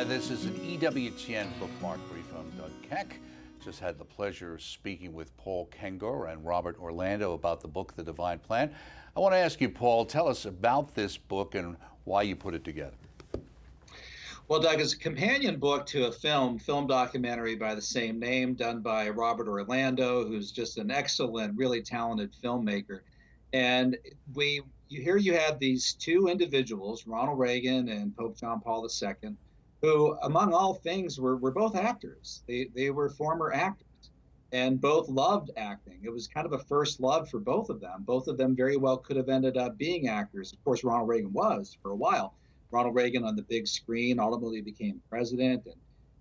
Hi, this is an EWTN Bookmark Brief. I'm Doug Keck. Just had the pleasure of speaking with Paul Kengo and Robert Orlando about the book, The Divine Plan. I want to ask you, Paul, tell us about this book and why you put it together. Well, Doug, it's a companion book to a film documentary by the same name, done by Robert Orlando, who's just an excellent, really talented filmmaker. And here you had these two individuals, Ronald Reagan and Pope John Paul II, who, among all things, were both actors. They were former actors and both loved acting. It was kind of a first love for both of them. Both of them very well could have ended up being actors. Of course, Ronald Reagan was for a while. Ronald Reagan on the big screen ultimately became president,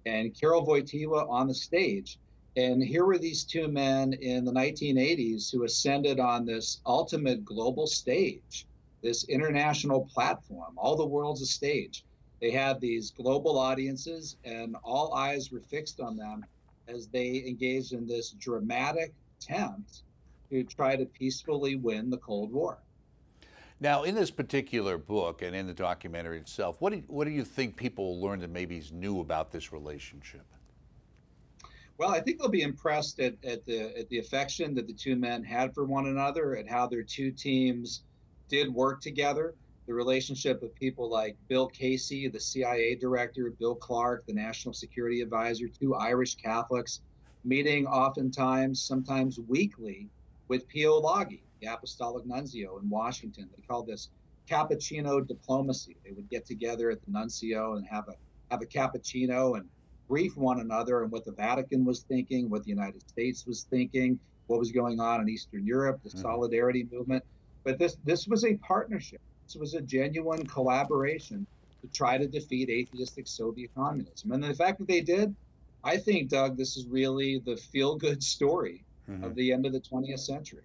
and Carol Wojtyła on the stage. And here were these two men in the 1980s who ascended on this ultimate global stage, this international platform. All the world's a stage. They had these global audiences, and all eyes were fixed on them as they engaged in this dramatic attempt to try to peacefully win the Cold War. Now, in this particular book and in the documentary itself, what do you think people learned that maybe is new about this relationship? Well, I think they'll be impressed at the affection that the two men had for one another, at how their two teams did work together. The relationship of people like Bill Casey, the CIA director, Bill Clark, the National Security Advisor, two Irish Catholics, meeting oftentimes, sometimes weekly, with Pio Laghi, the Apostolic Nuncio in Washington. They called this cappuccino diplomacy. They would get together at the nuncio and have a cappuccino and brief one another on what the Vatican was thinking, what the United States was thinking, what was going on in Eastern Europe, the Solidarity movement. But this was a partnership. This was a genuine collaboration to try to defeat atheistic Soviet communism. And the fact that they did, I think, Doug, this is really the feel-good story of the end of the 20th century.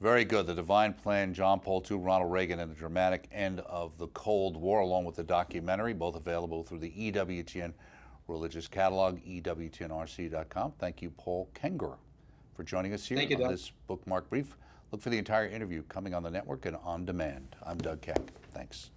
Very good. The Divine Plan, John Paul II, Ronald Reagan, and the dramatic end of the Cold War, along with the documentary, both available through the EWTN Religious Catalog, EWTNRC.com. Thank you, Paul Kengo, for joining us here on this Bookmark Brief. Look for the entire interview coming on the network and on demand. I'm Doug Keck. Thanks.